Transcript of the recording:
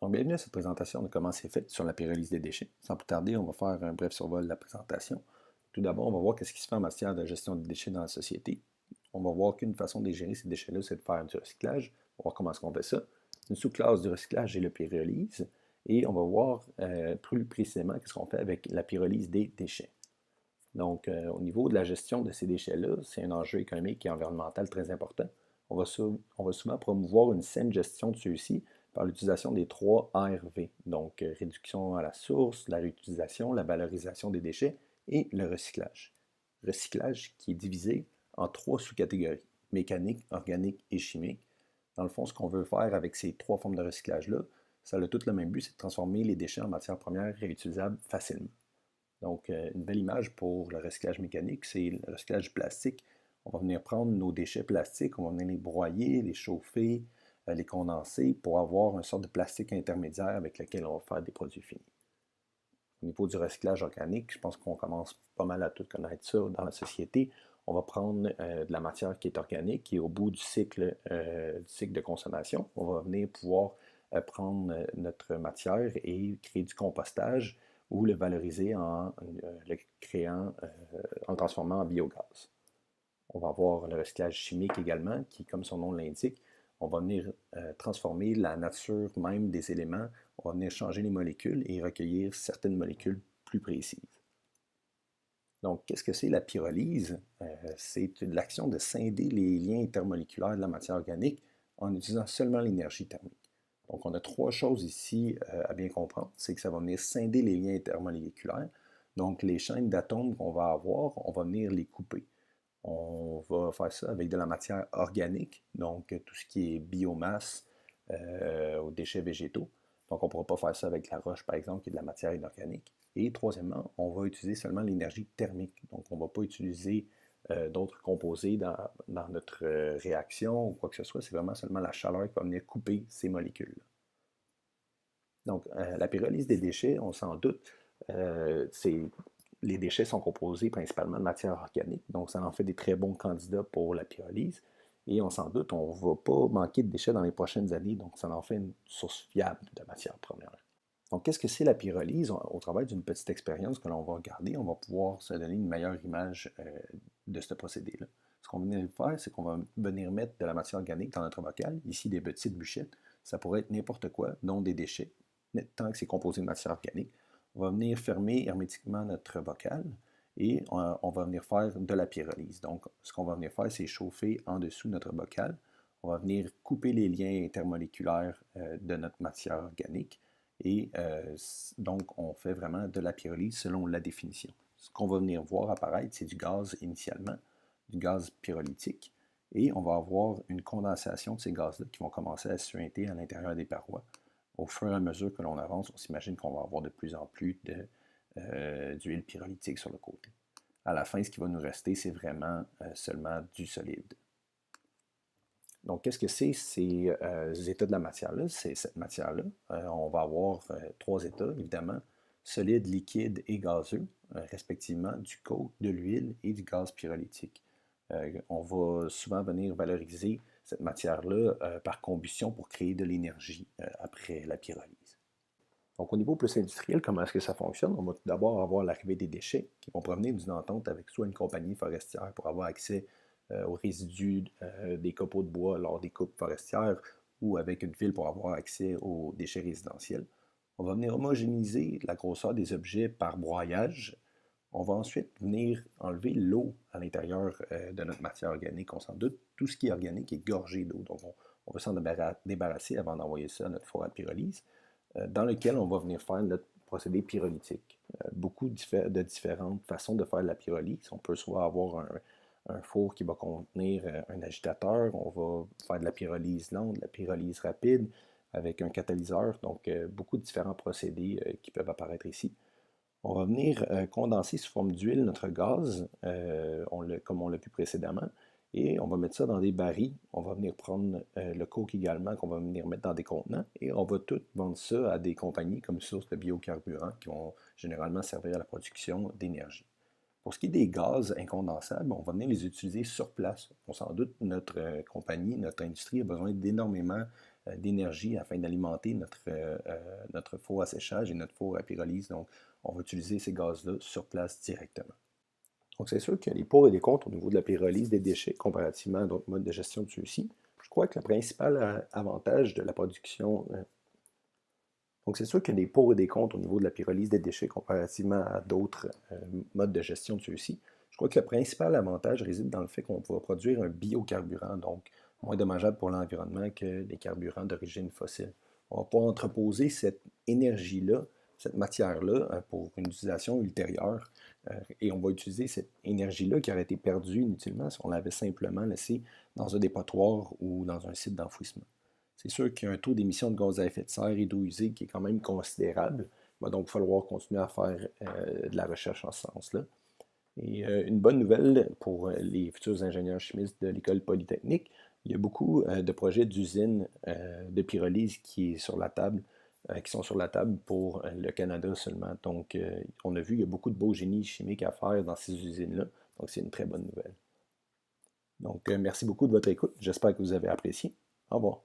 Donc, bienvenue à cette présentation de comment c'est fait sur la pyrolyse des déchets. Sans plus tarder, on va faire un bref survol de la présentation. Tout d'abord, on va voir qu'est-ce qui se fait en matière de gestion des déchets dans la société. On va voir qu'une façon de gérer ces déchets-là, c'est de faire du recyclage. On va voir comment est-ce qu'on fait ça. Une sous-classe du recyclage est le pyrolyse. Et on va voir plus précisément qu'est-ce qu'on fait avec la pyrolyse des déchets. Donc, au niveau de la gestion de ces déchets-là, c'est un enjeu économique et environnemental très important. On va souvent promouvoir une saine gestion de ceux-ci par l'utilisation des 3 ARV, donc réduction à la source, la réutilisation, la valorisation des déchets et le recyclage. Recyclage qui est divisé en 3 sous-catégories, mécanique, organique et chimique. Dans le fond, ce qu'on veut faire avec ces 3 formes de recyclage-là, ça a tout le même but, c'est de transformer les déchets en matières premières réutilisables facilement. Donc, une belle image pour le recyclage mécanique, c'est le recyclage plastique. On va venir prendre nos déchets plastiques, on va venir les broyer, les chauffer, les condenser pour avoir une sorte de plastique intermédiaire avec lequel on va faire des produits finis. Au niveau du recyclage organique, je pense qu'on commence pas mal à tout connaître ça dans la société. On va prendre de la matière qui est organique et au bout du cycle de consommation, on va venir pouvoir prendre notre matière et créer du compostage ou le valoriser en le créant, en le transformant en biogaz. On va avoir le recyclage chimique également, qui, comme son nom l'indique, on va venir transformer la nature même des éléments, on va venir changer les molécules et recueillir certaines molécules plus précises. Donc, qu'est-ce que c'est la pyrolyse? C'est l'action de scinder les liens intermoléculaires de la matière organique en utilisant seulement l'énergie thermique. Donc, on a 3 choses ici à bien comprendre. C'est que ça va venir scinder les liens intermoléculaires. Donc, les chaînes d'atomes qu'on va avoir, on va venir les couper. On va faire ça avec de la matière organique, donc tout ce qui est biomasse aux déchets végétaux. Donc, on ne pourra pas faire ça avec la roche, par exemple, qui est de la matière inorganique. Et troisièmement, on va utiliser seulement l'énergie thermique. Donc, on ne va pas utiliser d'autres composés dans notre réaction ou quoi que ce soit. C'est vraiment seulement la chaleur qui va venir couper ces molécules-là. Donc, la pyrolyse des déchets, on s'en doute, les déchets sont composés principalement de matière organique, donc ça en fait des très bons candidats pour la pyrolyse. Et on s'en doute, on ne va pas manquer de déchets dans les prochaines années, donc ça en fait une source fiable de matière première. Donc, qu'est-ce que c'est la pyrolyse? Au travers d'une petite expérience que l'on va regarder, on va pouvoir se donner une meilleure image de ce procédé-là. Ce qu'on va venir faire, c'est qu'on va venir mettre de la matière organique dans notre bocal, ici des petites bûchettes. Ça pourrait être n'importe quoi, dont des déchets, tant que c'est composé de matière organique. On va venir fermer hermétiquement notre bocal et on va venir faire de la pyrolyse. Donc, ce qu'on va venir faire, c'est chauffer en dessous notre bocal. On va venir couper les liens intermoléculaires de notre matière organique et donc, on fait vraiment de la pyrolyse selon la définition. Ce qu'on va venir voir apparaître, c'est du gaz initialement, du gaz pyrolytique, et on va avoir une condensation de ces gaz-là qui vont commencer à suinter à l'intérieur des parois. Au fur et à mesure que l'on avance, on s'imagine qu'on va avoir de plus en plus d'huile pyrolytique sur le côté. À la fin, ce qui va nous rester, c'est vraiment seulement du solide. Donc, qu'est-ce que c'est ces états de la matière-là? C'est cette matière-là. On va avoir 3 états, évidemment, solide, liquide et gazeux, respectivement du coke, de l'huile et du gaz pyrolytique. On va souvent venir valoriser cette matière-là par combustion pour créer de l'énergie après la pyrolyse. Donc, au niveau plus industriel, comment est-ce que ça fonctionne? On va tout d'abord avoir l'arrivée des déchets qui vont provenir d'une entente avec soit une compagnie forestière pour avoir accès aux résidus des copeaux de bois lors des coupes forestières ou avec une ville pour avoir accès aux déchets résidentiels. On va venir homogénéiser la grosseur des objets par broyage. On va ensuite venir enlever l'eau à l'intérieur de notre matière organique. On s'en doute, tout ce qui est organique est gorgé d'eau. Donc, on va s'en débarrasser avant d'envoyer ça à notre four à pyrolyse, dans lequel on va venir faire notre procédé pyrolytique. Beaucoup de différentes façons de faire de la pyrolyse. On peut soit avoir un four qui va contenir un agitateur, on va faire de la pyrolyse lente, de la pyrolyse rapide avec un catalyseur, donc beaucoup de différents procédés qui peuvent apparaître ici. On va venir condenser sous forme d'huile notre gaz, comme on l'a vu précédemment, et on va mettre ça dans des barils. On va venir prendre le coke également qu'on va venir mettre dans des contenants et on va tout vendre ça à des compagnies comme source de biocarburants qui vont généralement servir à la production d'énergie. Pour ce qui est des gaz incondensables, on va venir les utiliser sur place. On s'en doute, notre compagnie, notre industrie a besoin d'énormément d'énergie afin d'alimenter notre four à séchage et notre four à pyrolyse. Donc, on va utiliser ces gaz-là sur place directement. Donc, c'est sûr qu'il y a des pour et des contre au niveau de la pyrolyse des déchets comparativement à d'autres modes de gestion de ceux-ci. Je crois que le principal avantage de la production donc, c'est sûr qu'il y a des pour et des contre au niveau de la pyrolyse des déchets comparativement à d'autres modes de gestion de ceux-ci. Je crois que le principal avantage réside dans le fait qu'on va produire un biocarburant, donc moins dommageable pour l'environnement que les carburants d'origine fossile. On va pouvoir entreposer cette énergie-là, cette matière-là, pour une utilisation ultérieure, et on va utiliser cette énergie-là qui aurait été perdue inutilement si on l'avait simplement laissée dans un dépotoir ou dans un site d'enfouissement. C'est sûr qu'il y a un taux d'émission de gaz à effet de serre et d'eau usée qui est quand même considérable. Il va donc falloir continuer à faire de la recherche en ce sens-là. Et une bonne nouvelle pour les futurs ingénieurs chimistes de l'École polytechnique, il y a beaucoup de projets d'usines de pyrolyse qui sont sur la table pour le Canada seulement. Donc, on a vu, il y a beaucoup de beaux génies chimiques à faire dans ces usines-là. Donc, c'est une très bonne nouvelle. Donc, merci beaucoup de votre écoute. J'espère que vous avez apprécié. Au revoir.